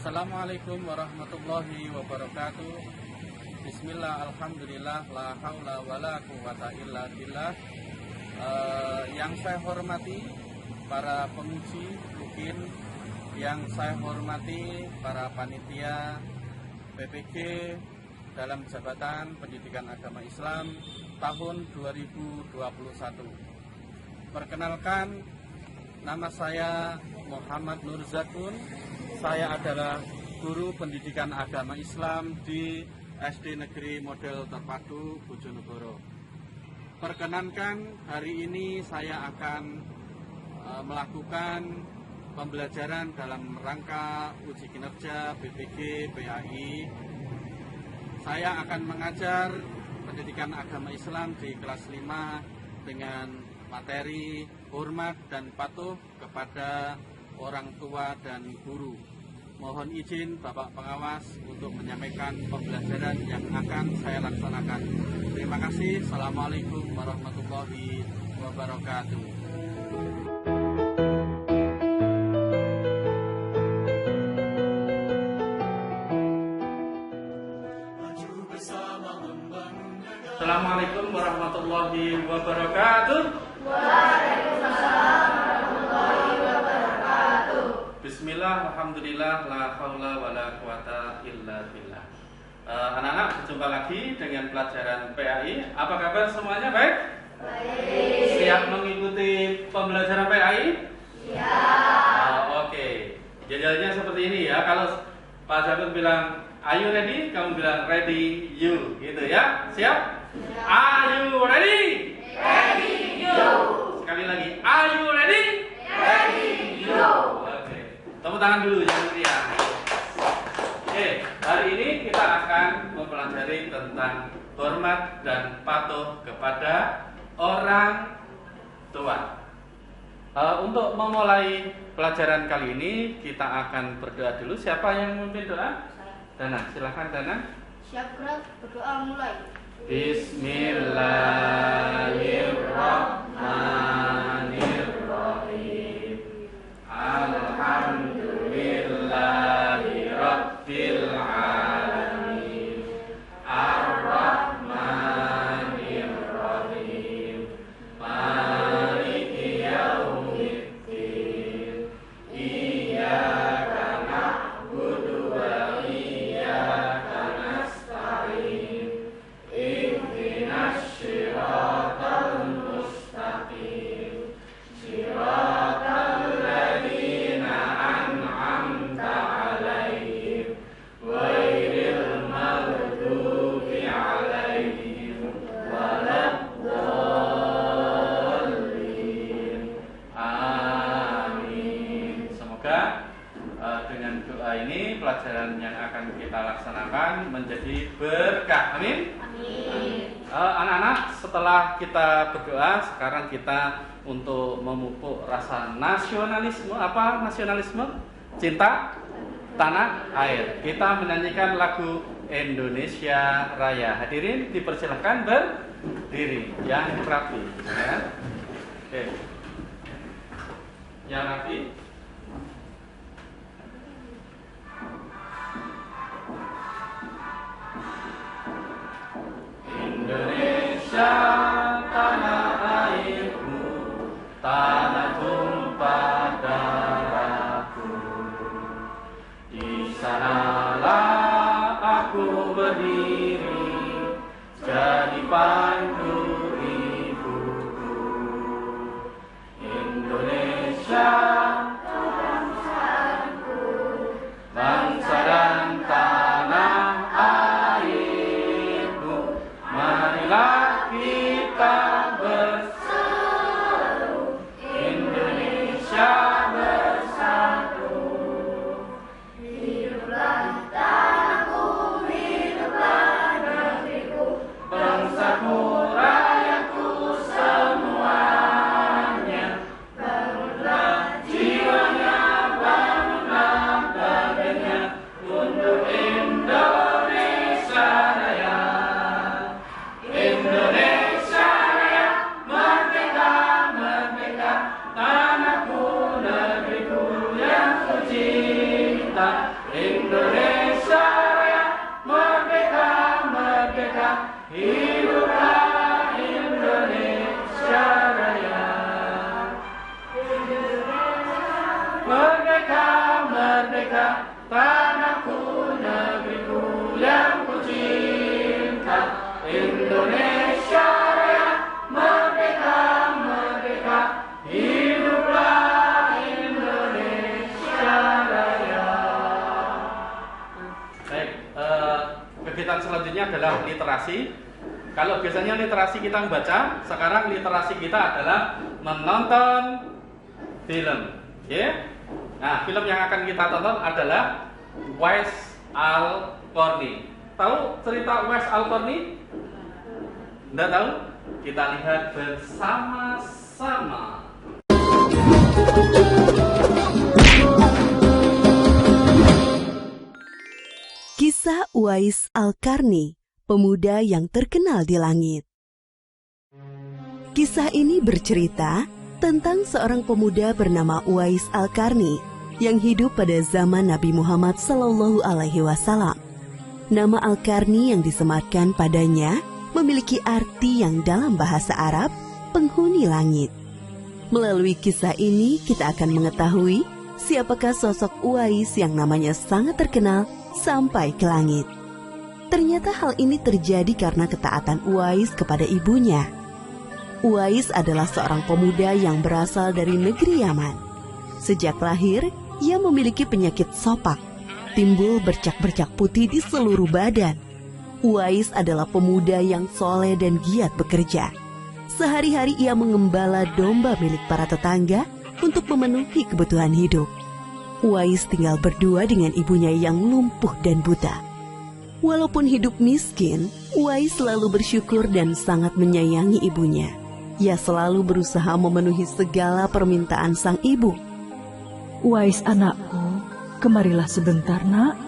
Assalamualaikum warahmatullahi wabarakatuh. Bismillah, alhamdulillah, la haula wala quwata illa billah. Yang saya hormati para penguji mungkin, yang saya hormati para panitia PPG dalam Jabatan Pendidikan Agama Islam tahun 2021. Perkenalkan, nama saya Muhammad Nur Zakun. Saya adalah guru pendidikan agama Islam di SD Negeri Model Terpadu Bojonegoro. Perkenankan, hari ini saya akan melakukan pembelajaran dalam rangka uji kinerja BPG PAI. Saya akan mengajar pendidikan agama Islam di kelas 5 dengan materi hormat dan patuh kepada orang tua dan guru. Mohon izin Bapak Pengawas untuk menyampaikan pembelajaran yang akan saya laksanakan. Terima kasih. Assalamualaikum warahmatullahi wabarakatuh. Assalamualaikum warahmatullahi wabarakatuh. Bismillah, alhamdulillah, la haula wala quwata illa billah. Anak-anak, berjumpa lagi dengan pelajaran PAI. Apa kabar semuanya? Baik? Baik. Siap mengikuti pembelajaran PAI? Siap. Oke. Jadwalnya seperti ini ya. Kalau Pak Zakun bilang, are you ready? Kamu bilang ready, you. Gitu ya. Siap? Siap. Are you ready? Ready, you. Sekali lagi, are you ready? Ready, you. Tepuk tangan dulu yang meriah. Oke, hari ini kita akan mempelajari tentang hormat dan patuh kepada orang tua. Untuk memulai pelajaran kali ini, kita akan berdoa dulu. Siapa yang memimpin doa? Dana, silakan Dana. Siap, gerak, berdoa mulai. Bismillahirrahmanirrahim. Alhamdulillahi Rabbil Alamin. Ar-Rahmanir Rahim. Maliki Yaumiddin. Iyyaka na'budu wa iyyaka nasta'in. Ihdinas siratal mustaqim. Siratal ladzina an'amta 'alaihim ghairil maghdubi 'alaihim waladdallin. Amin. Semoga dengan doa ini pelajaran yang akan kita laksanakan menjadi berkah. Amin. Amin. Anak-anak, setelah kita berdoa, sekarang kita untuk memupuk rasa nasionalisme. Apa nasionalisme? Cinta tanah air. Kita menyanyikan lagu Indonesia Raya. Hadirin dipersilahkan berdiri yang rapi. Ya. Oke. Yang rapi. Indonesia tanah airku, tanah tumpah darahku. Di sanalah aku berdiri, jadi pandu ibuku. Indonesia Indonesia Raya, merdeka, merdeka, hiduplah Indonesia Raya. Merdeka, merdeka, tanahku, negeriku yang ku cinta. Indonesia Raya, merdeka, merdeka, hiduplah Indonesia Raya. Baik, kegiatan selanjutnya adalah literasi. Kalau biasanya literasi kita membaca, sekarang literasi kita adalah menonton film. Ya? Nah, film yang akan kita tonton adalah Uwais Al-Qarni. Tahu cerita Uwais Al-Qarni? Tidak tahu? Kita lihat bersama-sama. Kisah Uwais Al-Qarni, pemuda yang terkenal di langit. Kisah ini bercerita tentang seorang pemuda bernama Uwais Al-Qarni yang hidup pada zaman Nabi Muhammad SAW. Nama Al-Qarni yang disematkan padanya memiliki arti yang dalam bahasa Arab, penghuni langit. Melalui kisah ini kita akan mengetahui siapakah sosok Uwais yang namanya sangat terkenal sampai ke langit. Ternyata hal ini terjadi karena ketaatan Uwais kepada ibunya. Uwais adalah seorang pemuda yang berasal dari negeri Yaman. Sejak lahir, ia memiliki penyakit sopak, timbul bercak-bercak putih di seluruh badan. Uwais adalah pemuda yang soleh dan giat bekerja. Sehari-hari ia mengembala domba milik para tetangga untuk memenuhi kebutuhan hidup. Uwais tinggal berdua dengan ibunya yang lumpuh dan buta. Walaupun hidup miskin, Uwais selalu bersyukur dan sangat menyayangi ibunya. Ia selalu berusaha memenuhi segala permintaan sang ibu. Uwais anakku, kemarilah sebentar nak.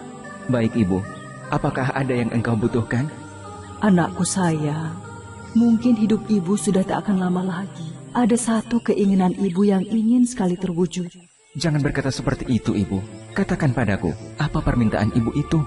Baik ibu, apakah ada yang engkau butuhkan? Anakku sayang, mungkin hidup ibu sudah tak akan lama lagi. Ada satu keinginan ibu yang ingin sekali terwujud. Jangan berkata seperti itu ibu. Katakan padaku, apa permintaan ibu itu?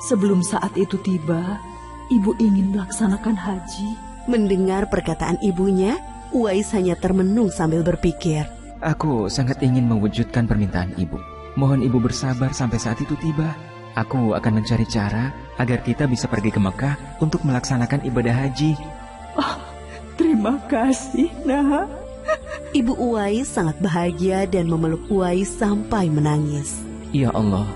Sebelum saat itu tiba, ibu ingin melaksanakan haji. Mendengar perkataan ibunya, Uwais hanya termenung sambil berpikir. Aku sangat ingin mewujudkan permintaan ibu. Mohon ibu bersabar sampai saat itu tiba. Aku akan mencari cara agar kita bisa pergi ke Mekah untuk melaksanakan ibadah haji. Oh, terima kasih nak. Ibu Uwais sangat bahagia dan memeluk Uwais sampai menangis. Ya Allah,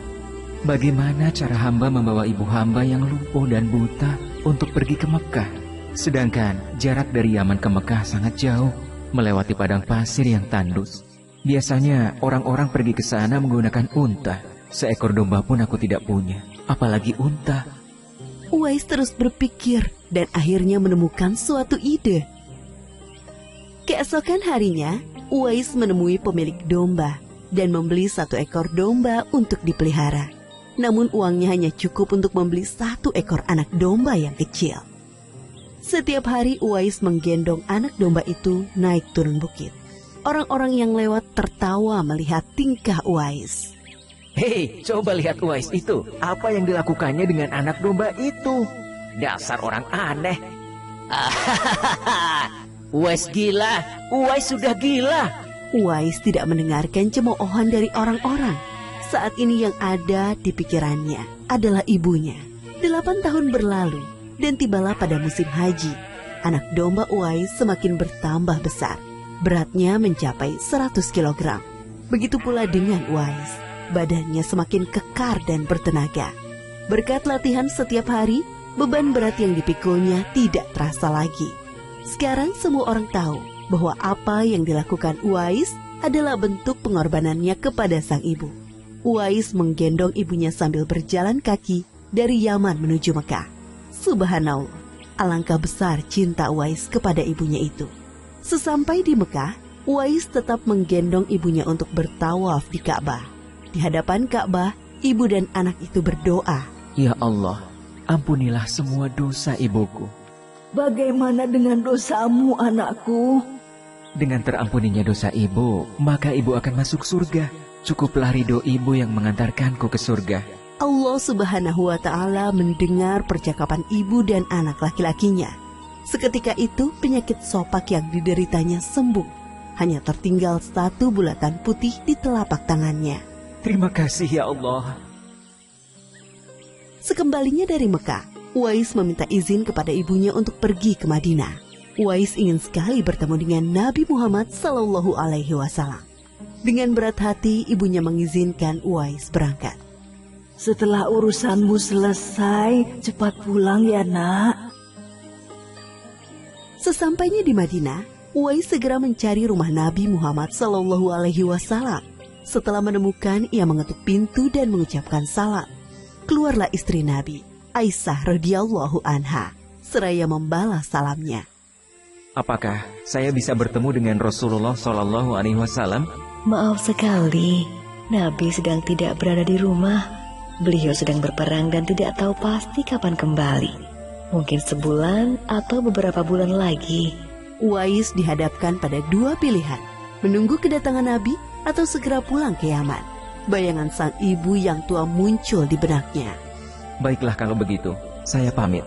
bagaimana cara hamba membawa ibu hamba yang lumpuh dan buta untuk pergi ke Mekah? Sedangkan jarak dari Yaman ke Mekah sangat jauh, melewati padang pasir yang tandus. Biasanya orang-orang pergi ke sana menggunakan unta. Seekor domba pun aku tidak punya, apalagi unta. Uwais terus berpikir dan akhirnya menemukan suatu ide. Keesokan harinya, Uwais menemui pemilik domba dan membeli 1 ekor domba untuk dipelihara. Namun uangnya hanya cukup untuk membeli 1 ekor anak domba yang kecil. Setiap hari Uwais menggendong anak domba itu naik turun bukit. Orang-orang yang lewat tertawa melihat tingkah Uwais. Hei, coba lihat Uwais itu. Apa yang dilakukannya dengan anak domba itu? Dasar orang aneh. Uwais gila, Uwais sudah gila. Uwais tidak mendengarkan cemoohan dari orang-orang. Saat ini yang ada di pikirannya adalah ibunya. 8 tahun berlalu dan tibalah pada musim haji. Anak domba Uwais semakin bertambah besar. Beratnya mencapai 100 kg. Begitu pula dengan Uwais. Badannya semakin kekar dan bertenaga. Berkat latihan setiap hari, beban berat yang dipikulnya tidak terasa lagi. Sekarang semua orang tahu bahwa apa yang dilakukan Uwais adalah bentuk pengorbanannya kepada sang ibu. Uwais menggendong ibunya sambil berjalan kaki dari Yaman menuju Mekah. Subhanallah, alangkah besar cinta Uwais kepada ibunya itu. Sesampai di Mekah, Uwais tetap menggendong ibunya untuk bertawaf di Ka'bah. Di hadapan Ka'bah, ibu dan anak itu berdoa. Ya Allah, ampunilah semua dosa ibuku. Bagaimana dengan dosamu anakku? Dengan terampuninya dosa ibu, maka ibu akan masuk surga. Cukuplah ridho ibu yang mengantarkanku ke surga. Allah Subhanahu wa Ta'ala mendengar percakapan ibu dan anak laki-lakinya. Seketika itu penyakit sopak yang dideritanya sembuh. Hanya tertinggal 1 bulatan putih di telapak tangannya. Terima kasih ya Allah. Sekembalinya dari Mekah, Uwais meminta izin kepada ibunya untuk pergi ke Madinah. Uwais ingin sekali bertemu dengan Nabi Muhammad SAW. Dengan berat hati, ibunya mengizinkan Uwais berangkat. Setelah urusanmu selesai, cepat pulang ya nak. Sesampainya di Madinah, Uwais segera mencari rumah Nabi Muhammad SAW. Setelah menemukan, ia mengetuk pintu dan mengucapkan salam. Keluarlah istri Nabi, Aisyah radhiyallahu anha, seraya membalas salamnya. Apakah saya bisa bertemu dengan Rasulullah SAW? Maaf sekali, Nabi sedang tidak berada di rumah. Beliau sedang berperang dan tidak tahu pasti kapan kembali. Mungkin sebulan atau beberapa bulan lagi. Uwais dihadapkan pada 2 pilihan, menunggu kedatangan Nabi atau segera pulang ke Yaman. Bayangan sang ibu yang tua muncul di benaknya. Baiklah kalau begitu, saya pamit.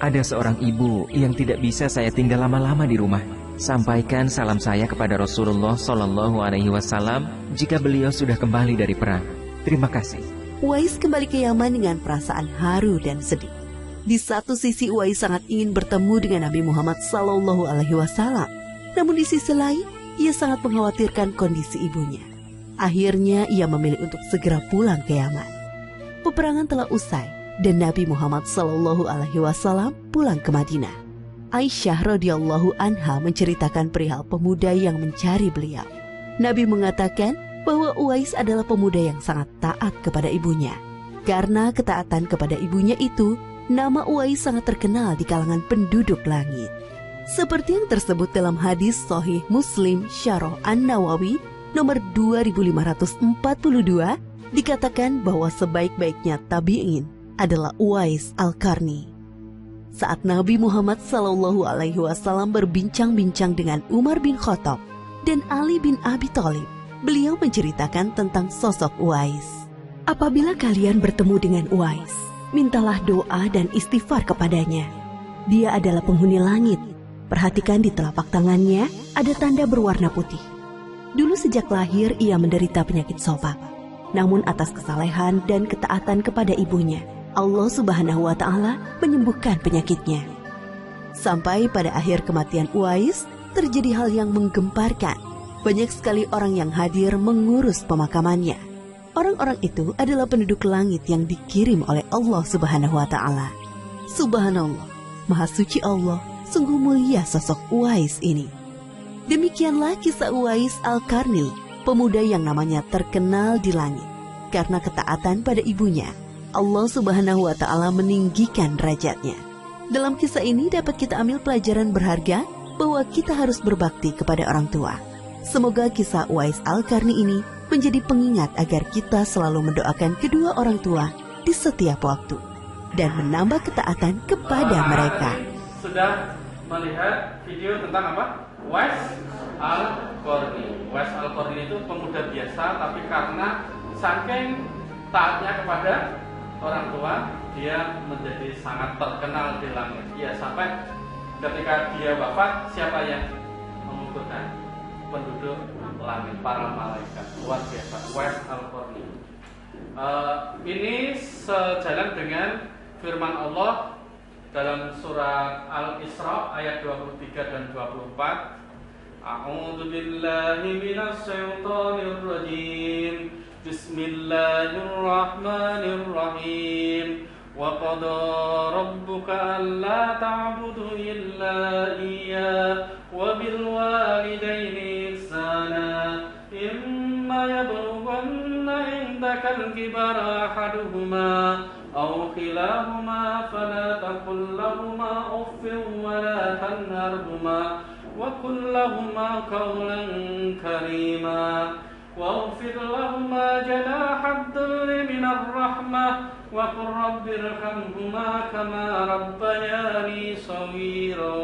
Ada seorang ibu yang tidak bisa saya tinggal lama-lama di rumah. Sampaikan salam saya kepada Rasulullah SAW jika beliau sudah kembali dari perang. Terima kasih. Uwais kembali ke Yaman dengan perasaan haru dan sedih. Di satu sisi Uwais sangat ingin bertemu dengan Nabi Muhammad SAW. Namun di sisi lain, ia sangat mengkhawatirkan kondisi ibunya. Akhirnya ia memilih untuk segera pulang ke Yaman. Peperangan telah usai dan Nabi Muhammad SAW pulang ke Madinah. Aisyah radhiyallahu anha menceritakan perihal pemuda yang mencari beliau. Nabi mengatakan bahwa Uwais adalah pemuda yang sangat taat kepada ibunya. Karena ketaatan kepada ibunya itu, nama Uwais sangat terkenal di kalangan penduduk langit. Seperti yang tersebut dalam hadis Sahih Muslim Syarah An-Nawawi nomor 2542, dikatakan bahwa sebaik-baiknya tabi'in adalah Uwais Al-Qarni. Saat Nabi Muhammad SAW berbincang-bincang dengan Umar bin Khattab dan Ali bin Abi Thalib, beliau menceritakan tentang sosok Uwais. Apabila kalian bertemu dengan Uwais, mintalah doa dan istighfar kepadanya. Dia adalah penghuni langit. Perhatikan di telapak tangannya ada tanda berwarna putih. Dulu sejak lahir ia menderita penyakit sopak. Namun atas kesalehan dan ketaatan kepada ibunya, Allah Subhanahu wa Ta'ala menyembuhkan penyakitnya. Sampai pada akhir kematian Uwais, terjadi hal yang menggemparkan. Banyak sekali orang yang hadir mengurus pemakamannya. Orang-orang itu adalah penduduk langit yang dikirim oleh Allah Subhanahu wa Ta'ala. Subhanallah, Maha Suci Allah, sungguh mulia sosok Uwais ini. Demikianlah kisah Uwais Al-Qarni, pemuda yang namanya terkenal di langit. Karena ketaatan pada ibunya, Allah Subhanahu wa Ta'ala meninggikan derajatnya. Dalam kisah ini dapat kita ambil pelajaran berharga bahwa kita harus berbakti kepada orang tua. Semoga kisah Uwais Al-Qarni ini menjadi pengingat agar kita selalu mendoakan kedua orang tua di setiap waktu dan menambah ketaatan kepada mereka. Sudah melihat video tentang apa? Uwais Al-Qarni. Uwais Al-Qarni itu pemuda biasa, tapi karena saking taatnya kepada orang tua, dia menjadi sangat terkenal di langit. Ya, sampai ketika dia wafat, siapa yang menguburkan? Penduduk langit, para malaikat. Luar biasa, Uwais Al-Qarni. Ini sejalan dengan firman Allah dalam surat Al-Isra ayat 23 dan 24. A'udzu billahi minasy syaithanir rajim. Bismillahirrahmanirrahim. Wa qada rabbuka alla ta'budu illa iyyah wa bil walidayni ihsana. Imma yablughanna indaka al-kibara ahaduhuma aw kilahuma fala taqul lahumā uffin wa la tanharhumā wa qul lahumā qawlan karīmā. واغفر لهما جناح الذل من الرحمة وقل رب ارحمهما كما ربياني صغيرا.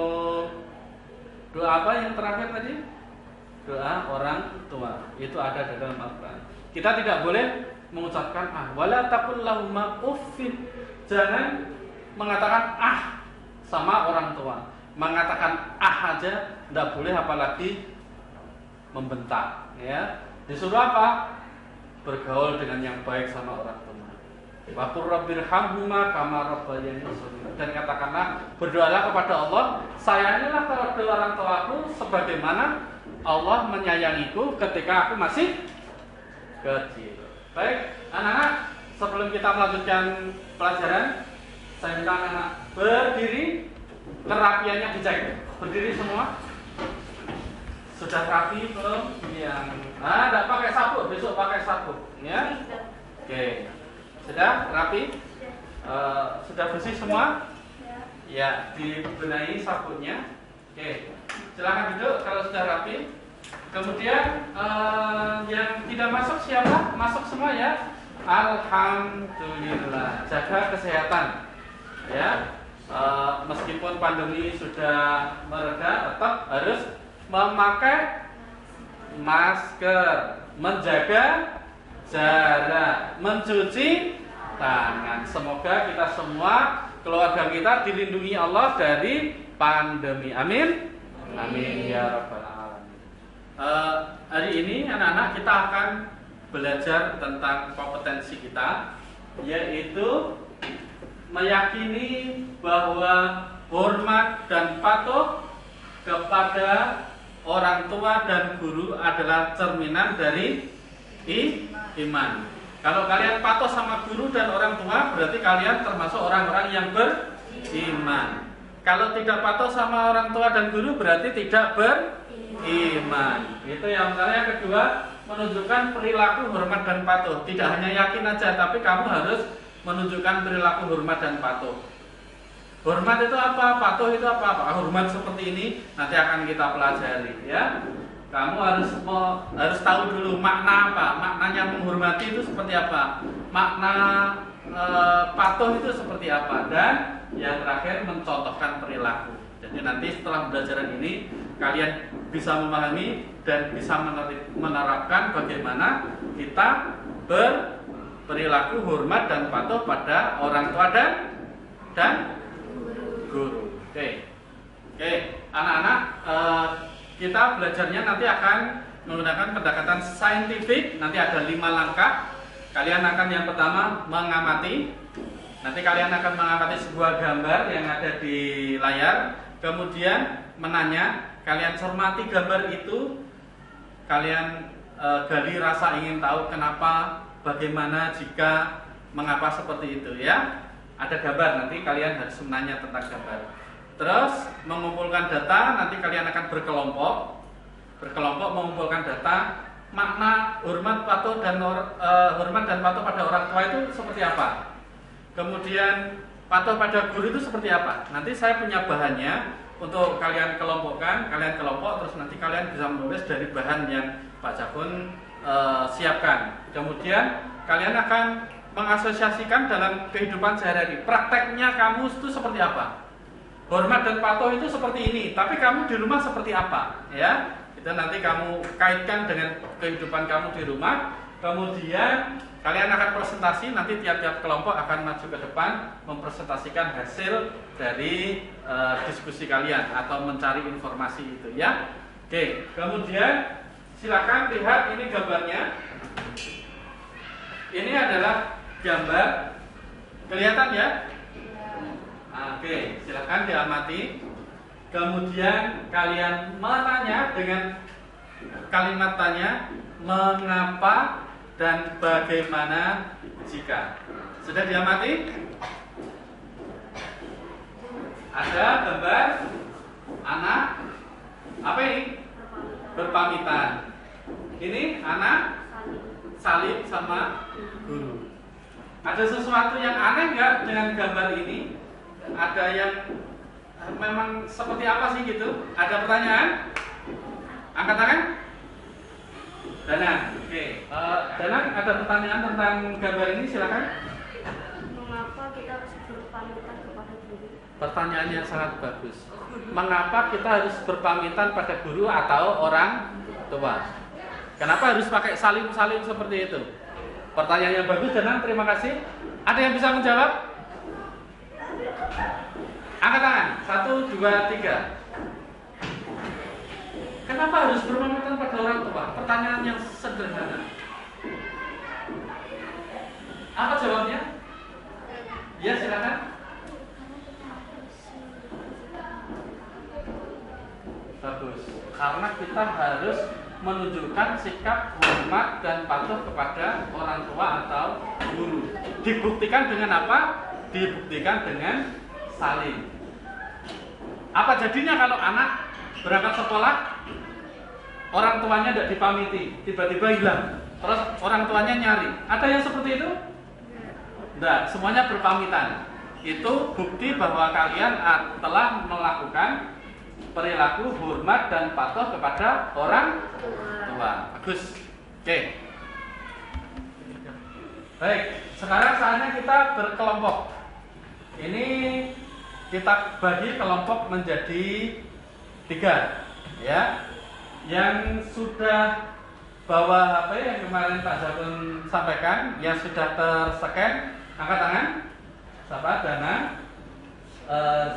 Doa apa yang terakhir tadi? doa orang tua. Itu ada di dalam Al-Quran. Kita tidak boleh mengucapkan wala taqul lahuma uffin. Jangan mengatakan sama orang tua. Mengatakan aja tidak boleh, apalagi membentak, ya. Disuruh apa? Bergaul dengan yang baik sama orang tua. Wa qur rabbirhamhuma kama rabbayani shaghira. Dan katakanlah, berdoalah kepada Allah, sayangilah kepada orang tuaku sebagaimana Allah menyayangiku ketika aku masih kecil. Baik, anak-anak, sebelum kita melanjutkan pelajaran, saya minta anak-anak berdiri, kerapiannya dicek. Berdiri semua. Sudah rapi belum? Yang tidak pakai sabuk, besok pakai sabuk, ya. Oke. Sudah rapi? Sudah bersih semua? Ya, dibenahi sabuknya. Oke. Silakan duduk kalau sudah rapi. Kemudian yang tidak masuk siapa? Masuk semua ya. Alhamdulillah. Jaga kesehatan. Ya. Meskipun pandemi sudah mereda, tetap harus memakai masker, menjaga jarak, mencuci tangan. Semoga kita semua, keluarga kita dilindungi Allah dari pandemi. Amin. Amin ya rabbal alamin. Hari ini anak-anak kita akan belajar tentang kompetensi kita, yaitu meyakini bahwa hormat dan patuh kepada orang tua dan guru adalah cerminan dari iman. Kalau kalian patuh sama guru dan orang tua, berarti kalian termasuk orang-orang yang beriman. Kalau tidak patuh sama orang tua dan guru, berarti tidak beriman. Itu yang pertama. Yang kedua, menunjukkan perilaku hormat dan patuh. Tidak hanya yakin aja, tapi kamu harus menunjukkan perilaku hormat dan patuh. Hormat itu apa? Patuh itu apa? Hormat seperti ini nanti akan kita pelajari, ya. Kamu harus tahu dulu makna apa? Maknanya menghormati itu seperti apa? Makna patuh itu seperti apa? Dan yang terakhir, mencontohkan perilaku. Jadi nanti setelah pembelajaran ini kalian bisa memahami dan bisa menerapkan bagaimana kita berperilaku hormat dan patuh pada orang tua dan guru. Oke, anak-anak, kita belajarnya nanti akan menggunakan pendekatan saintifik. Nanti ada 5 langkah. Kalian akan yang pertama mengamati. Nanti kalian akan mengamati sebuah gambar yang ada di layar. Kemudian menanya. Kalian cermati gambar itu. Kalian gali rasa ingin tahu kenapa, bagaimana, jika, mengapa seperti itu, ya. Ada gambar, nanti kalian harus menanya tentang gambar. Terus mengumpulkan data, nanti kalian akan berkelompok mengumpulkan data. Makna hormat patuh dan patuh pada orang tua itu seperti apa? Kemudian patuh pada guru itu seperti apa? Nanti saya punya bahannya untuk kalian kelompokkan, terus nanti kalian bisa menulis dari bahan yang Pak Jabun siapkan. Kemudian kalian akan mengasosiasikan dalam kehidupan sehari-hari. Prakteknya kamu itu seperti apa? Hormat dan patuh itu seperti ini, tapi kamu di rumah seperti apa? Ya, itu nanti kamu kaitkan dengan kehidupan kamu di rumah. Kemudian kalian akan presentasi, nanti tiap-tiap kelompok akan maju ke depan mempresentasikan hasil dari diskusi kalian atau mencari informasi itu, ya. Oke, kemudian silakan lihat ini gambarnya. Ini adalah gambar, kelihatan ya? Oke, silakan diamati. Kemudian kalian menanya dengan kalimat tanya, mengapa dan bagaimana jika. Sudah diamati? Ada gambar anak apa ini? Berpamitan. Ini anak salib sama guru. Ada sesuatu yang aneh nggak dengan gambar ini? Ada yang memang seperti apa sih gitu? Ada pertanyaan? Angkat tangan. Danang, oke. Danang, ada pertanyaan tentang gambar ini, silakan. Mengapa kita harus berpamitan kepada guru? Pertanyaan yang sangat bagus. Mengapa kita harus berpamitan pada guru atau orang tua. Kenapa harus pakai salim-salim seperti itu? Pertanyaan yang bagus, Danang, terima kasih. Ada yang bisa menjawab? Angkat tangan, 1, 2, 3. Kenapa harus berpamitan pada orang tua? Pertanyaan yang sederhana. Apa jawabnya? Ya, silakan. Bagus. Karena kita harus menunjukkan sikap hormat dan patuh kepada orang tua atau guru. Dibuktikan dengan apa? Dibuktikan dengan salim. Apa jadinya kalau anak berangkat sekolah, orang tuanya tidak dipamiti, tiba-tiba hilang, terus orang tuanya nyari? Ada yang seperti itu? Tidak, semuanya berpamitan. Itu bukti bahwa kalian telah melakukan perilaku hormat dan patuh kepada orang tua. Bagus. Oke. Baik, sekarang saatnya kita berkelompok. Ini kita bagi kelompok menjadi 3, ya. Yang sudah bawa HP yang kemarin Pak Zakun sampaikan, yang sudah terscan, angkat tangan. Siapa? Dana,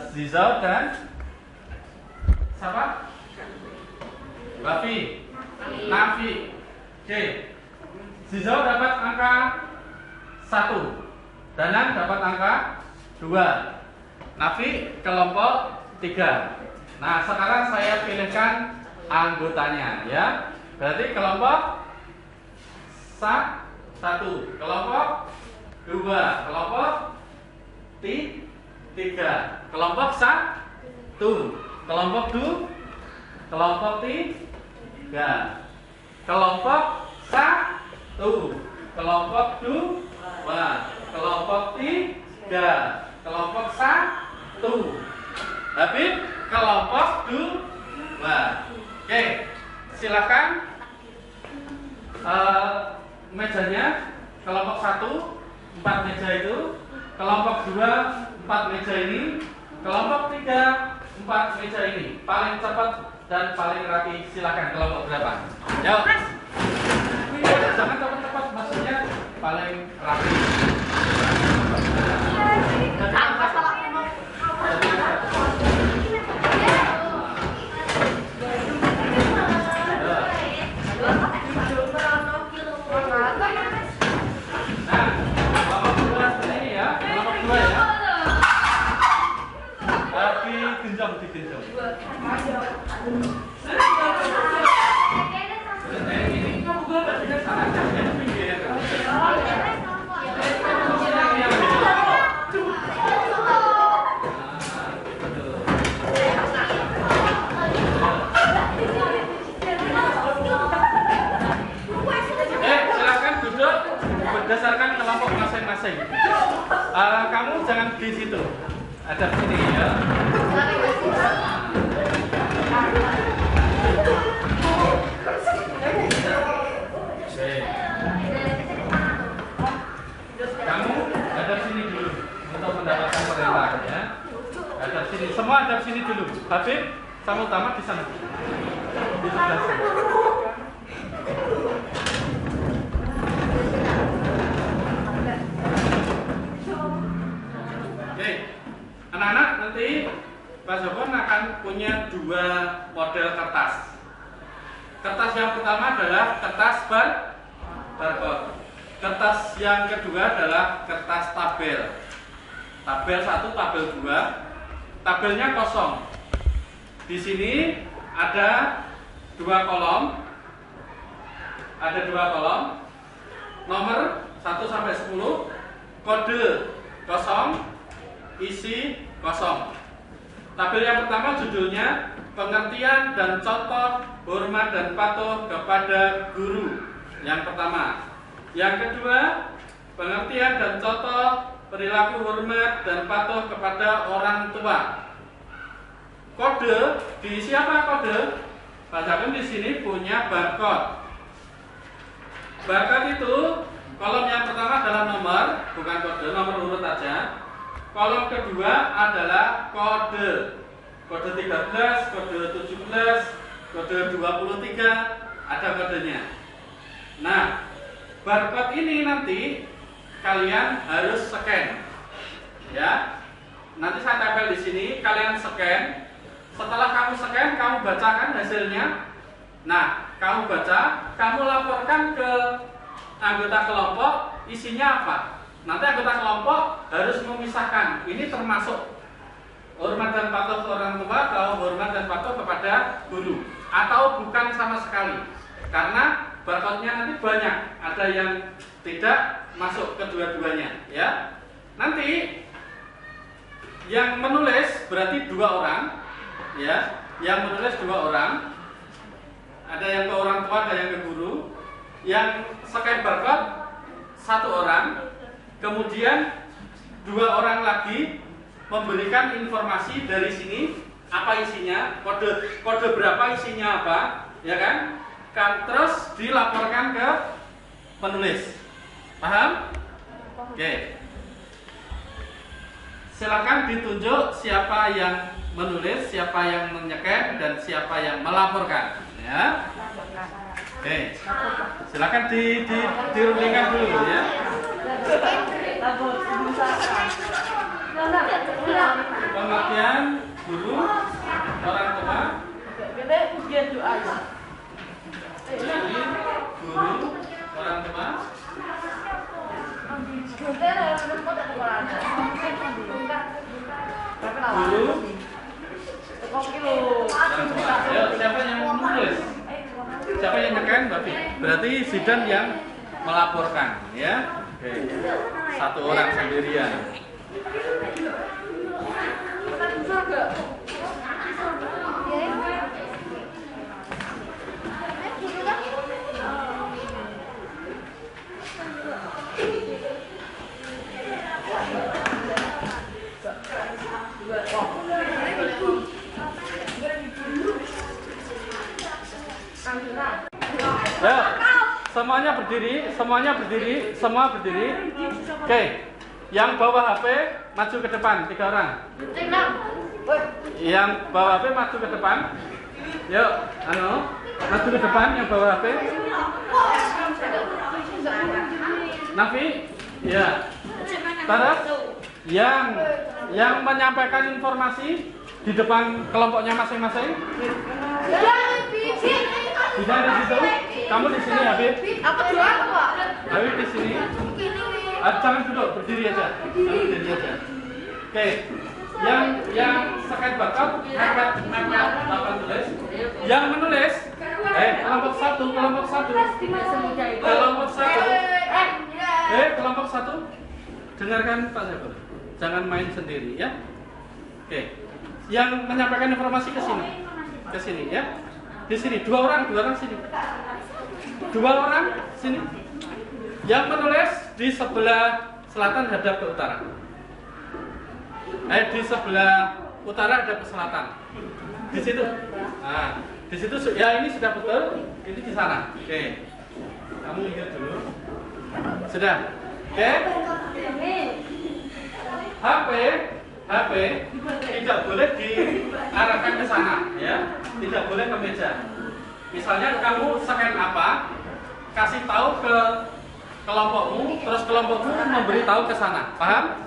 Zizau dan siapa? Bafi, Nafi. Oke. Zizau dapat angka 1, Danang dapat angka 2, Nafi kelompok 3. Nah, sekarang saya pilihkan anggotanya, ya. Berarti kelompok 1, kelompok 2, kelompok 3, kelompok 1, kelompok 2, kelompok 3, kelompok 1, kelompok 2, kelompok 3, kelompok 1, habis kelompok 2. Oke, silakan. Mejanya kelompok 1 4 meja itu, kelompok 2 4 meja ini, kelompok 3 4 meja ini. Paling cepat dan paling rapi, silakan. Kelompok berapa? Jawab. Jangan cepat-cepat, maksudnya paling rapi. Berdasarkan kelompok masing-masing. Kamu jangan di situ, ada sini ya. Kamu ada sini dulu untuk mendapatkan perintah, ya. Ada sini, semua ada sini dulu. Habib sama utama di sana. Di sebelah sana. Oke, anak-anak, nanti Pak Zokon akan punya 2 model kertas. Kertas yang pertama adalah kertas barcode. Kertas yang kedua adalah kertas tabel. Tabel 1, tabel 2. Tabelnya kosong. Di sini ada 2 kolom. Ada 2 kolom. Nomor 1 sampai 10. Kode kosong. Isi kosong. Tabel yang pertama judulnya pengertian dan contoh hormat dan patuh kepada guru. Yang pertama. Yang kedua, pengertian dan contoh perilaku hormat dan patuh kepada orang tua. Kode diisi apa kode? Pak Zakun di sini punya barcode. Barcode itu kolom yang pertama adalah nomor, bukan kode, nomor urut aja. Kolom kedua adalah kode. Kode 13, kode 17, kode 23, ada kodenya. Nah, barcode ini nanti kalian harus scan, ya. Nanti saya tempel di sini, kalian scan. Setelah kamu scan, kamu bacakan hasilnya. Nah, kamu baca, kamu laporkan ke anggota kelompok, isinya apa. Nanti anggota kelompok harus memisahkan. Ini termasuk hormat dan patuh orang tua atau hormat dan patuh kepada guru, atau bukan sama sekali. Karena barcode-nya nanti banyak, ada yang tidak masuk kedua-duanya, ya. Nanti yang menulis berarti 2 orang, ya. Yang menulis 2 orang. Ada yang ke orang tua, ada yang ke guru. Yang scan barcode 1 orang. Kemudian 2 orang lagi memberikan informasi dari sini apa isinya, kode berapa isinya apa, ya kan? Terus dilaporkan ke penulis. Paham? Oke. Silakan ditunjuk siapa yang menulis, siapa yang menyekan, dan siapa yang melaporkan, ya. Oke. Silakan dirundingkan dulu, ya. Pengertian guru, orang tua. Jadi guru, orang tua. Guru, ayo, siapa yang menulis? Siapa yang nyekan, Bapak? Berarti Zidan yang melaporkan, ya. Oke. 1 orang sendirian. Ya, semuanya berdiri, semua berdiri. Oke, yang bawa HP maju ke depan, 3 orang. Yang bawa HP maju ke depan. Yuk, maju ke depan yang bawa HP. Nafi, ya. Terus yang menyampaikan informasi di depan kelompoknya masing-masing. Tidak ada di situ. Kamu di sini, Habib. Aku doang, Pak. Habib di sini. Jangan duduk, berdiri aja. Berdiri aja. Oke. Yang scan barcode, mepet 8 tulis. Yang menulis, kelompok 1. Kelompok 1. Dengarkan Pak Zabur. Jangan main sendiri, ya. Oke. Yang menyampaikan informasi ke sini. Ke sini, ya. Di sini 2 orang sini. 2 orang sini. Yang menulis di sebelah selatan hadap ke utara. Di sebelah utara hadap ke selatan. Di situ. Nah, di situ ya, ini sudah betul. Ini di sana. Oke. Kamu lihat dulu. Sudah. Oke. HP tidak boleh diarahkan ke sana, ya. Tidak boleh ke meja. Misalnya kamu scan apa, kasih tahu ke kelompokmu, terus kelompokmu memberitahu ke sana. Paham?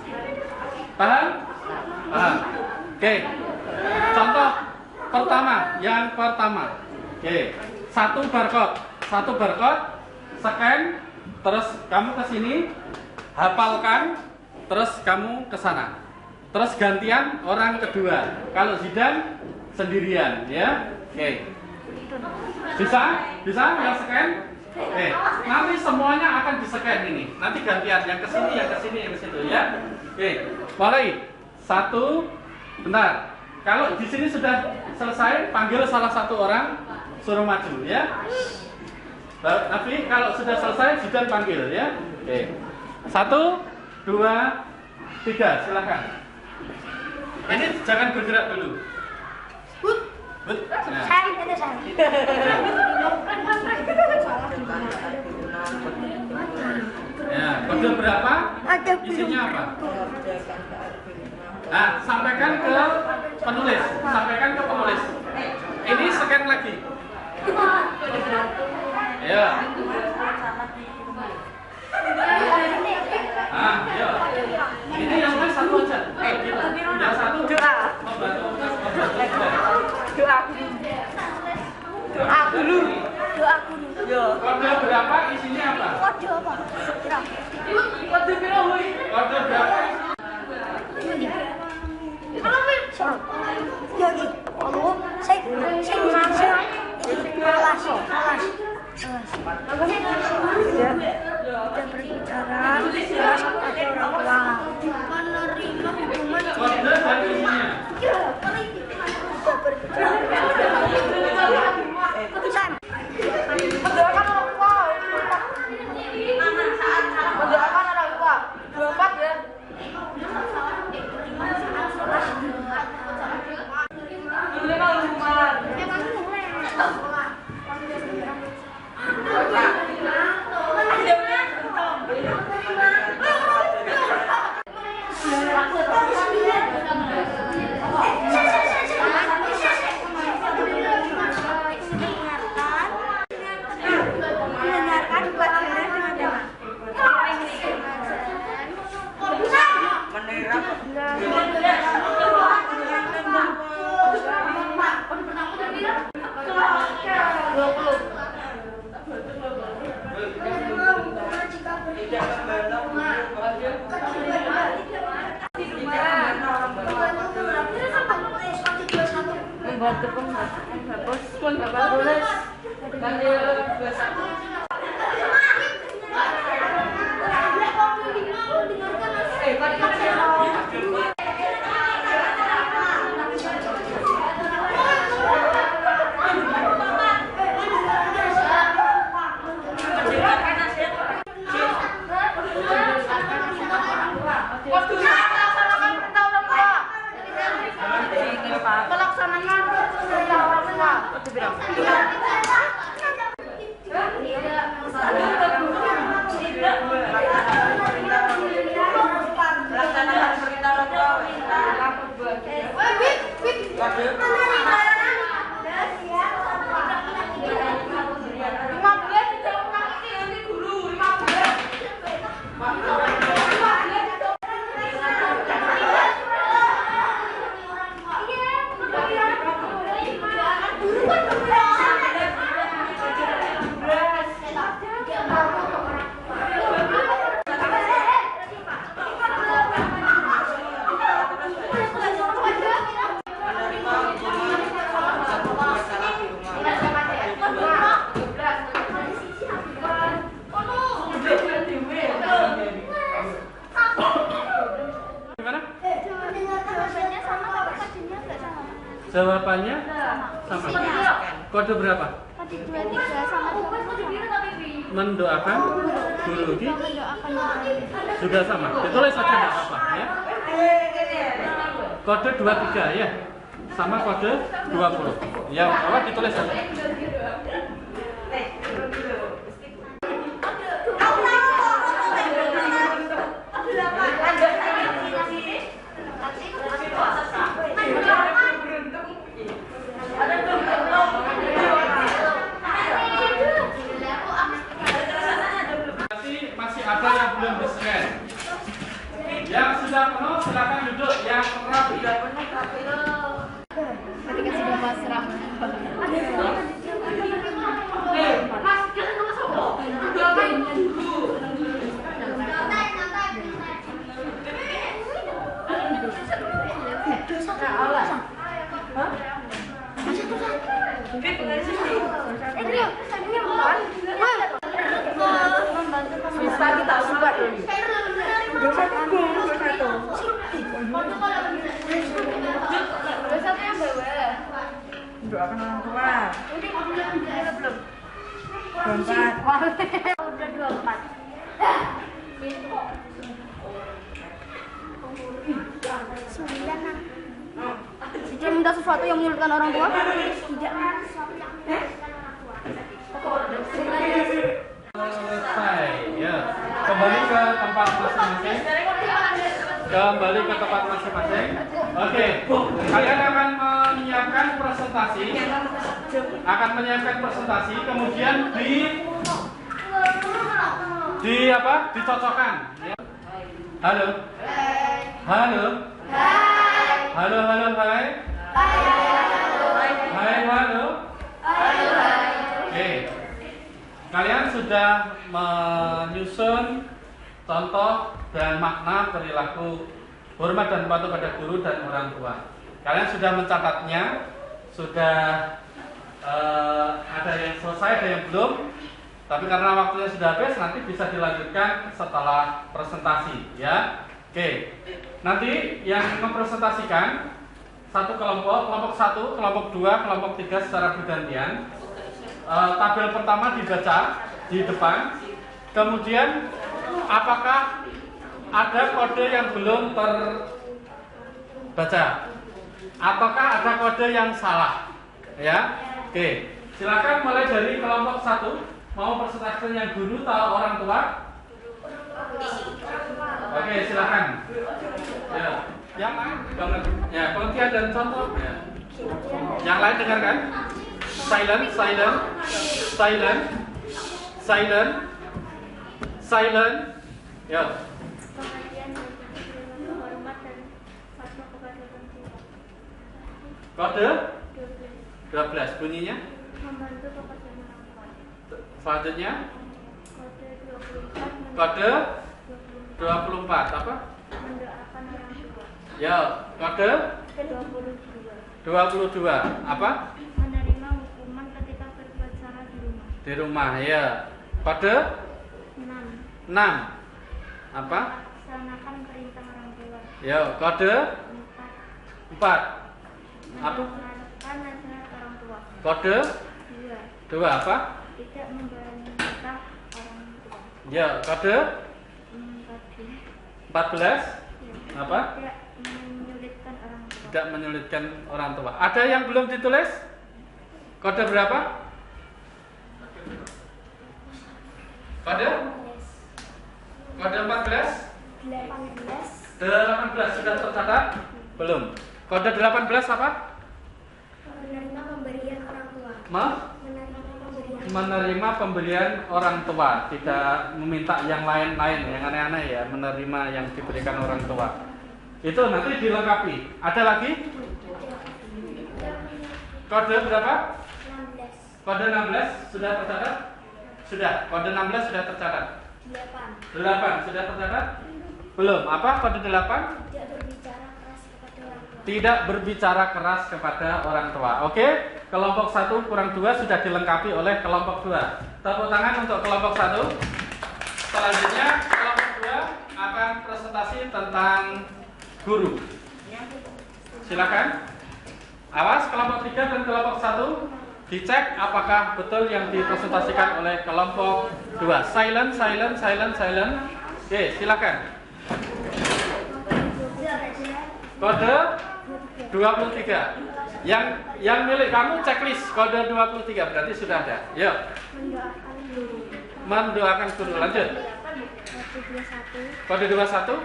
Paham? Paham. Oke. Contoh yang pertama. Oke. 1 barcode, scan, terus kamu ke sini, hafalkan, terus kamu ke sana. Terus gantian orang kedua. Kalau Zidan sendirian, ya. Oke. Bisa yang scan? Oke. Nanti semuanya akan di-scan ini. Nanti gantian yang ke sini, yang ke sini, yang ke situ, ya. Oke. Mulai. 1. Bentar. Kalau di sini sudah selesai, panggil salah 1 orang, suruh maju, ya. Tapi kalau sudah selesai, Zidan panggil, ya. Oke. 1, 2, 3, silakan. Ini jangan bergerak dulu. Nah. Ya, kode berapa? Isinya apa? Nah, sampaikan ke penulis. Ini scan lagi. Ayo. Ayo. Ini yang mana satu aja? Yang satu doa. Doa dulu. Kode berapa isinya apa? Kode apa? Kode berapa? Kode berapa? Kita berbicara terus ada orang tua menerima hukuman Kode dan isinya. kita berbicara keputusan mendoakan orang tua mendoakan orang tua 24 ya mendengarkan pelajaran dengan damai. Membantu penghapus tulis. Melaksanakan perintah orang tua. Jawabannya sama. Kode berapa? Kode 23 sama 20. Mendoakan guru di Mendoakan guru. sudah sama. Ditulis saja enggak apa-apa ya. Kode 23 ya. Sama kode 20. Ya, apa ditulis saja. Masih ada yang belum di-scan. Yang sudah penuh silakan duduk yang rapi. Ketika sudah pasrah. Bisa kita sebat. Doakan orang tua. Belum. 24. Udah 24. Tidak minta sesuatu yang menyulitkan orang tua? Tidak minta sesuatu yang Selesai ya. Kembali ke tempat masing-masing. Kembali ke tempat masing-masing. Oke, kalian akan menyiapkan presentasi akan menyiapkan presentasi, kemudian dicocokkan. Ya. Halo. Halo. Halo, halo, hai. Hai, halo. Oke. Kalian sudah menyusun contoh dan makna perilaku hormat dan patuh pada guru dan orang tua. Kalian sudah mencatatnya, sudah ada yang selesai, ada yang belum. Tapi karena waktunya sudah habis, nanti bisa dilanjutkan setelah presentasi, ya. Oke. Nanti yang mempresentasikan satu kelompok, kelompok 1, kelompok 2, kelompok 3 secara bergantian. Tabel pertama dibaca di depan. Kemudian apakah ada kode yang belum terbaca? Ataukah ada kode yang salah? Ya. Oke. Silakan mulai dari kelompok 1. Mau presentasikan yang guru atau orang tua? Oke, silakan. Ya. Yang lain banget. Ya, pengertian dan contoh. Ya. Yang lain dengarkan. Silent, silent, silent, silent, silent. Ya. Kode 12 bunyinya. Membantu pekerjaan orang tua. Selanjutnya Kode 24. kode 24 apa? Mendoakan orang tua. Ya, kode 22 apa? Menerima hukuman ketika berbuat salah di rumah. Di rumah, ya. Kode 6 apa? Melaksanakan perintah orang tua. Ya, kode 4 apa? Melaksanakan nasihat orang tua. Kode 2 apa? Tidak membantah orang tua. Ya, kode 14 apa? Tidak menyulitkan orang tua. Tidak menyulitkan orang tua. Ada yang belum ditulis? Kode berapa? Kode? Kode 14? 18 sudah tercatat? Belum. Kode 18 apa? Menerima pemberian orang tua. Menerima pemberian orang tua, tidak meminta yang lain-lain, yang aneh-aneh ya, menerima yang diberikan orang tua. Itu nanti dilengkapi. Ada lagi? Kode berapa? 16. Kode 16 sudah tercatat? Sudah. Kode 16 sudah tercatat? 8 sudah tercatat? Belum. Apa kode 8? Tidak berbicara keras kepada orang tua. Oke? Kelompok 1 kurang 2 sudah dilengkapi oleh kelompok 2. Tepuk tangan untuk kelompok 1. Selanjutnya kelompok 2 akan presentasi tentang guru. Silakan. Awas kelompok 3 dan kelompok 1 dicek apakah betul yang dipresentasikan oleh kelompok 2. Silent, silent, silent, silent. Oke, silakan. Kode 23. Yang milik kamu checklist kode 23 berarti sudah ada. Yuk. Mendoakan guru. Mendoakan guru. Lanjut. Kode 21. Kode 21.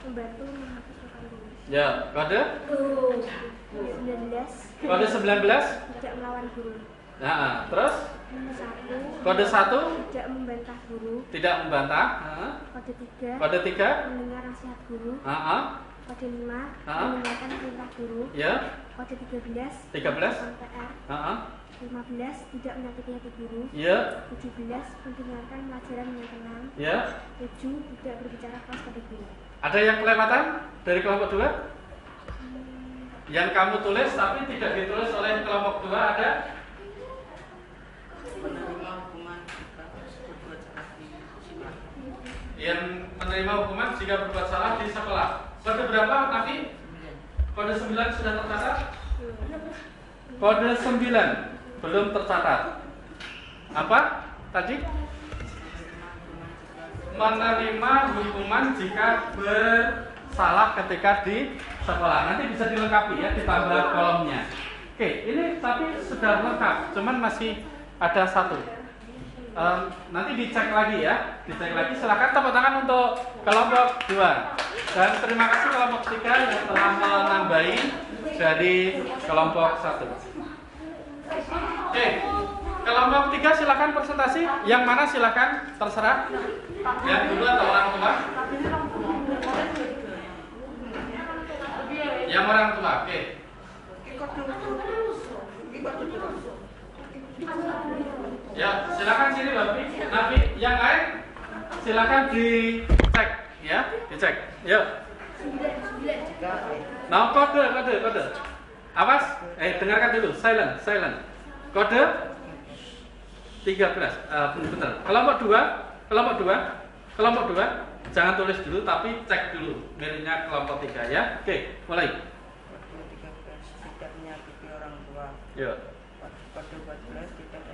Membantu menghapuskan guru. Ya, kode 19. Kode 19. Tidak melawan guru. Nah, terus 1. kode 1 Tidak membantah guru. tidak membantah. Kode 3. Kode 3 Mendengar nasihat guru. Kode 5. Mendengarkan perintah guru. Ya. Kode 13. 13. PR. 15. Tidak menyakiti hati guru. Ya. 17. Mendengarkan pelajaran yang tenang. Ya. 7. Tidak berbicara keras pada guru. Ada yang kelewatan dari kelompok 2? Yang kamu tulis tapi tidak ditulis oleh kelompok 2 ada? Yang menerima hukuman jika berbuat salah di sekolah. Kode berapa nanti? Kode 9 sudah tercatat? Kode 9 belum tercatat. Apa tadi? Menerima hukuman jika bersalah ketika di sekolah. Nanti bisa dilengkapi ya, ditambah kolomnya. Oke, ini tapi sudah lengkap, cuman masih ada satu. Nanti dicek lagi ya, dicek lagi. Silakan tepuk tangan untuk kelompok 2. Dan terima kasih kelompok 3 yang telah menambahi dari kelompok 1. Oke. Kelompok 3 silakan presentasi. Yang mana silakan, terserah. Yang dulu atau orang tua? Yang orang tua. Oke. Ya, silakan sini Bapak. Nabi, yang lain silakan dicek ya, dicek. Yuk. Nah, kode. Awas, dengarkan dulu, silent. Kode 13. Bentar. Kelompok 2. Jangan tulis dulu tapi cek dulu miliknya kelompok 3 ya. Oke, mulai. Tidak menyakiti orang tua. Yuk. Kode 14 tidak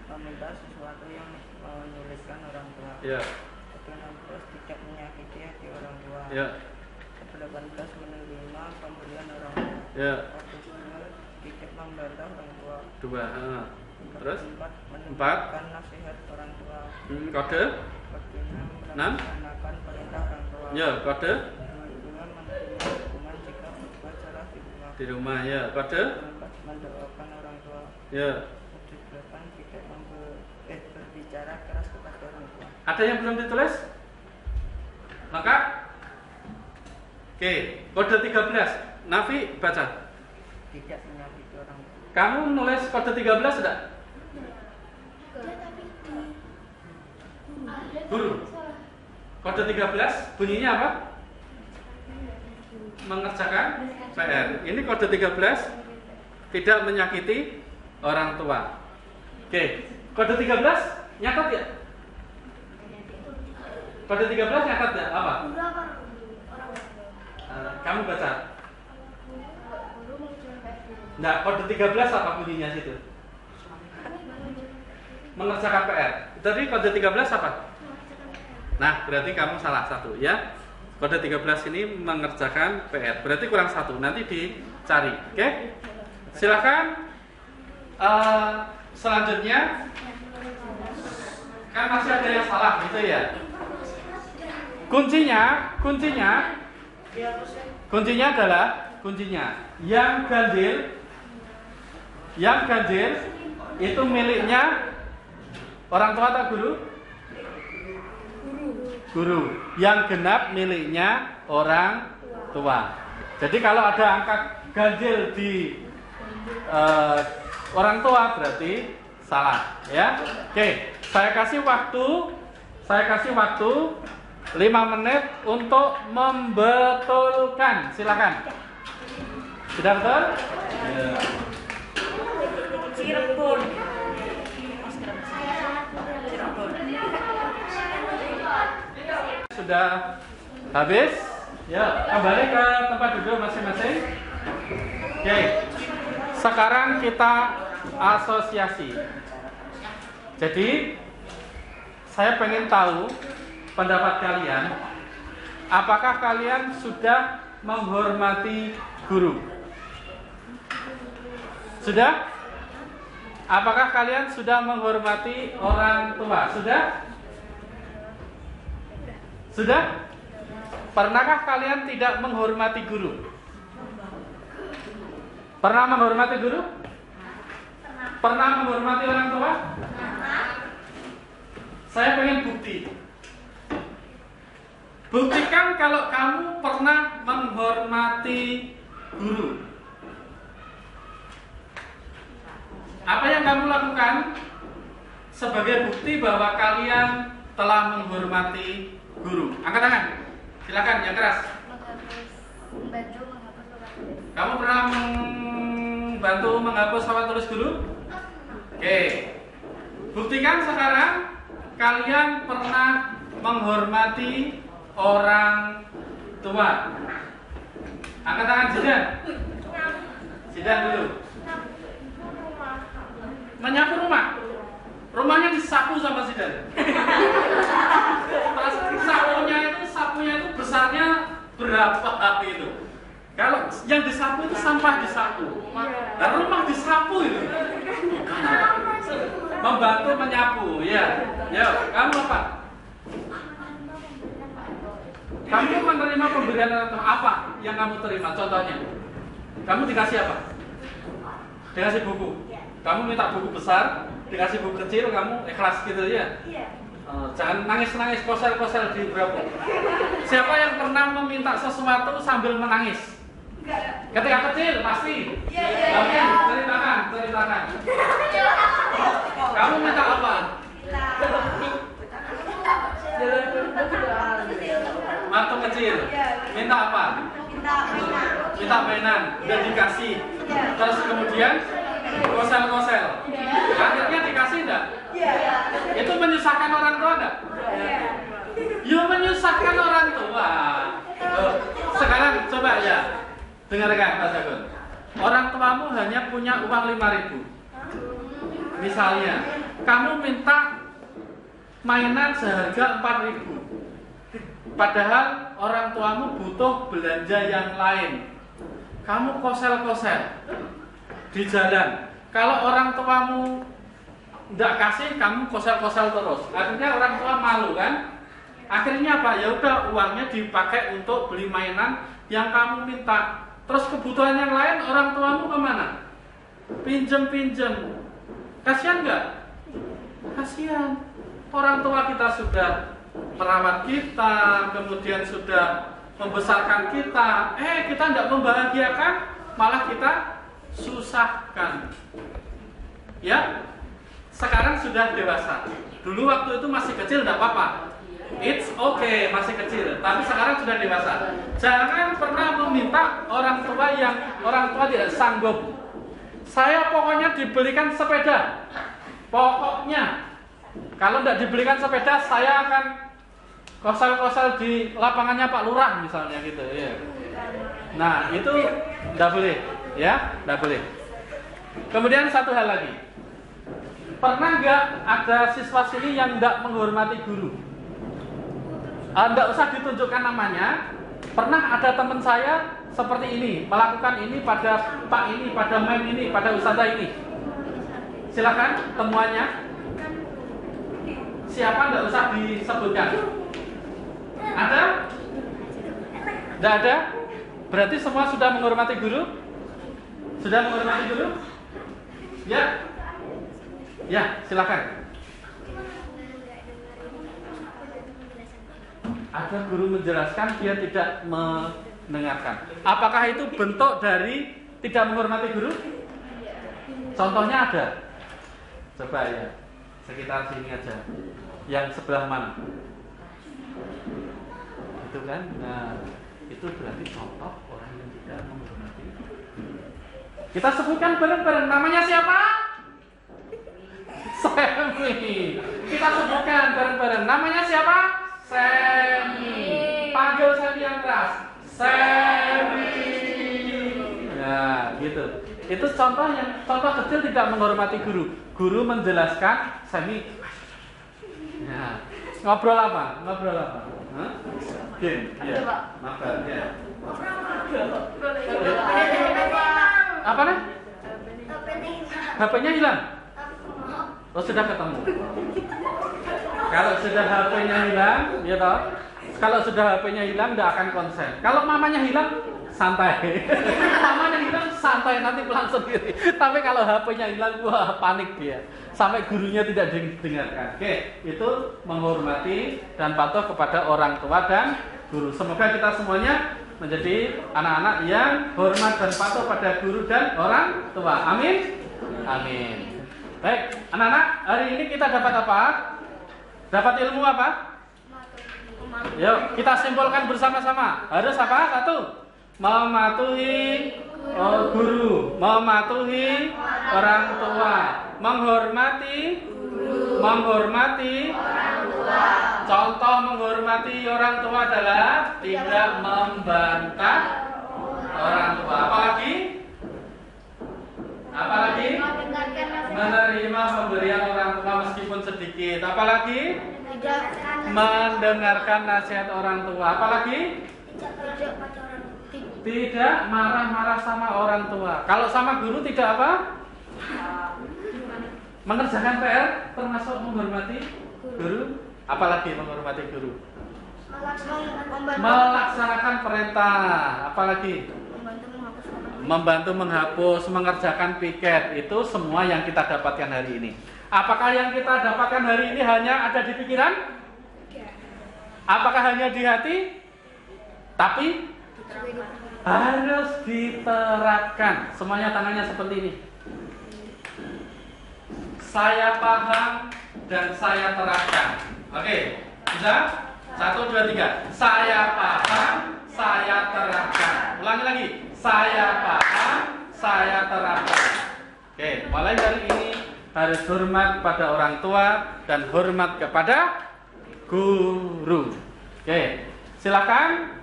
meminta sesuatu yang menyulitkan orang tua. Ya. Kode 16 tidak menyakiti hati orang tua. Ya. Kode 18 menerima pemberian orang tua. Ya. Kode 9 tidak membantah orang tua. 2. Terus? 4 4. mendengarkan nasihat orang tua. Kode? Kode 6 6. melaksanakan perintah orang tua. Ya, kode? 5 menerima hukuman jika berbuat salah di rumah. Ya, kode? 4 mendoakan orang tua. Ya. Kode 8 tidak berbicara keras kepada orang tua. Ada yang belum ditulis? Lengkap? Oke, kode 13. Nafi baca. Tidak menyakiti orang tua. Kamu nulis kode 13 sudah? Guru. Kode 13 bunyinya apa? Mengerjakan PR. Ini kode 13 tidak menyakiti orang tua. Oke, kode 13 nyatat ya? Kode 13 nyatat ya? Apa? Kamu baca. Nah, kode 13 apa bunyinya situ? Mengerjakan PR. Tadi kode 13 apa? Nah, berarti kamu salah satu ya. Kode 13 ini mengerjakan PR. Berarti kurang satu. Nanti dicari. Oke? Silakan. Selanjutnya kan masih ada yang salah gitu ya. Kuncinya adalah yang ganjil itu miliknya orang tua atau guru? Guru. Yang genap miliknya orang tua. Jadi kalau ada angka ganjil di orang tua berarti salah ya. Oke, saya kasih waktu 5 menit untuk membetulkan. Silakan. Sudah betul? Ya. Cirebon. Sudah habis? Ya, kembali ke tempat duduk masing-masing. Oke. Sekarang kita asosiasi. Jadi saya pengen tahu pendapat kalian. Apakah kalian sudah menghormati guru? Sudah? Apakah kalian sudah menghormati orang tua? Sudah? Sudah? Pernahkah kalian tidak menghormati guru? Pernah menghormati guru? Pernah menghormati orang tua? Saya pengen bukti. Buktikan kalau kamu pernah menghormati guru. Apa yang kamu lakukan sebagai bukti bahwa kalian telah menghormati guru? Angkat tangan. Silakan yang keras. Kamu pernah membantu menghapus papan tulis guru? Oke. Buktikan sekarang kalian pernah menghormati orang tua. Angkat tangan Zidan. Zidan dulu. Menyapu rumah. Rumahnya disapu sama Zidan. Sapunya itu besarnya berapa gitu. Kalau yang disapu itu sampah disapu. Dan rumah disapu itu. Membantu menyapu, ya. Ya, kamu apa? Kamu menerima pemberian atau apa yang kamu terima? Contohnya, kamu dikasih apa? Dikasih buku. Kamu minta buku besar, dikasih buku kecil, kamu ikhlas gitu ya? Iya. Jangan nangis-nangis, kosel-kosel di berapa. Siapa yang pernah meminta sesuatu sambil menangis? Ketika kecil pasti. Oke, ceritakan. Kamu minta apa? Waktu kecil. Minta apa? Minta mainan. Udah dikasih. Terus kemudian kosel-kosel. Akhirnya dikasih enggak? Itu menyusahkan orang tua enggak? Ya menyusahkan orang tua. Sekarang coba ya. Dengarkan Pak Jagon. Orang tuamu hanya punya uang 5.000. Misalnya, kamu minta mainan seharga 4.000. Padahal orang tuamu butuh belanja yang lain. Kamu kosel-kosel di jalan. Kalau orang tuamu tidak kasih, kamu kosel-kosel terus. Akhirnya orang tua malu kan? Akhirnya apa? Ya udah, uangnya dipakai untuk beli mainan yang kamu minta. Terus kebutuhan yang lain orang tuamu kemana? Pinjem. Kasihan nggak? Kasihan. Orang tua kita sudah merawat kita, kemudian sudah membesarkan kita. Kita tidak membahagiakan, malah kita susahkan. Ya, sekarang sudah dewasa. Dulu waktu itu masih kecil tidak apa-apa. It's okay, masih kecil, tapi sekarang sudah dewasa. Jangan pernah meminta orang tua yang orang tua tidak sanggup. Saya pokoknya dibelikan sepeda. Pokoknya, kalau tidak dibelikan sepeda, saya akan kosel-kosel di lapangannya Pak Lurah misalnya gitu. Ya. Nah, itu tidak boleh, ya, tidak boleh. Kemudian satu hal lagi, pernah nggak ada siswa sini yang tidak menghormati guru? Tidak usah ditunjukkan namanya. Pernah ada teman saya seperti ini, melakukan ini pada Pak ini, pada Mem ini, pada Ustazah ini. Silakan temuannya. Siapa tidak usah disebutkan. Ada? Tidak ada? Berarti semua sudah menghormati guru? Sudah menghormati guru? Ya? Ya, silakan. Ada guru menjelaskan, dia tidak mendengarkan. Apakah itu bentuk dari tidak menghormati guru? Contohnya ada. Coba ya, sekitar sini aja. Yang sebelah mana? Itu kan? Nah, itu berarti contoh orang yang tidak menghormati guru. Kita sebutkan bareng-bareng. Namanya siapa? Semi. Kita sebutkan bareng-bareng. Namanya siapa? Semi. Panggil Semi yang keras. Semi. Nah, gitu. Itu contoh kecil tidak menghormati guru. Guru menjelaskan, Semi. Nah, ngobrol apa? Hah? Game. Ya. Makan ya. Apa nih? HP-nya hilang. Oh, sudah ketemu. Kalau sudah HP-nya hilang, ya toh. Kalau sudah HP-nya hilang, tidak akan konsen. Kalau mamanya hilang, santai. Mamanya hilang, santai, nanti pulang sendiri. Tapi kalau HP-nya hilang, wah, panik dia. Sampai gurunya tidak didengarkan. Oke, itu menghormati dan patuh kepada orang tua dan guru. Semoga kita semuanya menjadi anak-anak yang hormat dan patuh pada guru dan orang tua. Amin. Amin. Baik, anak-anak, hari ini kita dapat apa? Dapat ilmu apa? Yuk, kita simpulkan bersama-sama. Harus apa? Satu, mematuhi guru, mematuhi orang tua, menghormati orang tua. Contoh menghormati orang tua adalah tidak membantah orang tua. Apalagi menerima pemberian orang tua meskipun sedikit. Apalagi mendengarkan nasihat orang tua. Apalagi tidak marah-marah sama orang tua. Kalau sama guru tidak apa? Mengerjakan PR termasuk menghormati guru. Apalagi menghormati guru? Melaksanakan perintah. Apalagi? membantu menghapus, mengerjakan piket, itu semua yang kita dapatkan hari ini. Apakah yang kita dapatkan hari ini hanya ada di pikiran? Apakah hanya di hati? Tapi harus diterapkan. Semuanya tangannya seperti ini. Saya paham dan saya terapkan. Oke, bisa? 1, 2, 3. Saya paham, saya terapkan. Ulangi lagi. Saya paham, saya terapkan. Oke, mulai dari ini harus hormat pada orang tua dan hormat kepada guru. Oke, silakan.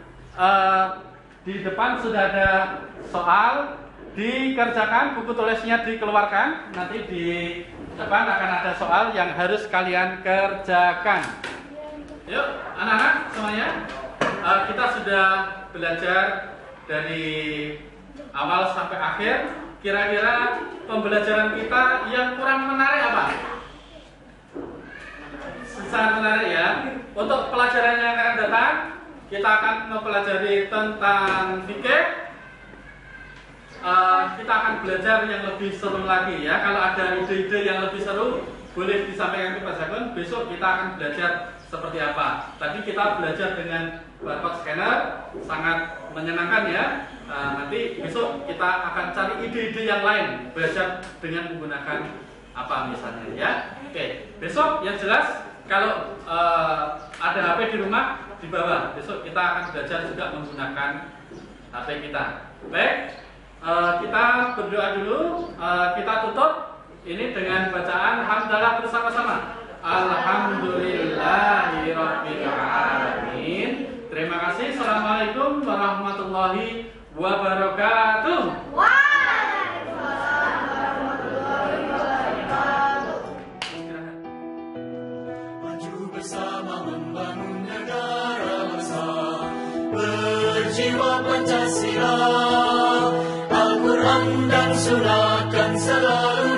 Di depan sudah ada soal, dikerjakan, buku tulisnya dikeluarkan. Nanti di depan akan ada soal yang harus kalian kerjakan. Yuk, anak-anak semuanya, kita sudah belajar dari awal sampai akhir. Kira-kira pembelajaran kita yang kurang menarik apa? Sangat menarik ya. Untuk pelajaran yang akan datang, kita akan mempelajari tentang fikih. Kita akan belajar yang lebih seru lagi ya. Kalau ada ide-ide yang lebih seru, boleh disampaikan ke Pak Zakun. Besok kita akan belajar seperti apa. Tadi kita belajar dengan barcode scanner, sangat menyenangkan ya. Nanti besok kita akan cari ide-ide yang lain, belajar dengan menggunakan apa misalnya ya. Oke, besok yang jelas kalau ada HP di rumah dibawa. Besok kita akan belajar juga menggunakan HP kita. Baik, kita berdoa dulu. Kita tutup ini dengan bacaan hamdalah bersama-sama. Alhamdulillahirabbil alamin. Terima kasih. Assalamualaikum warahmatullahi wabarakatuh. Waalaikumsalam warahmatullahi wabarakatuh. Maju bersama membangun negara bangsa, berjiwa Pancasila, Al-Quran dan Sunnah kan selalu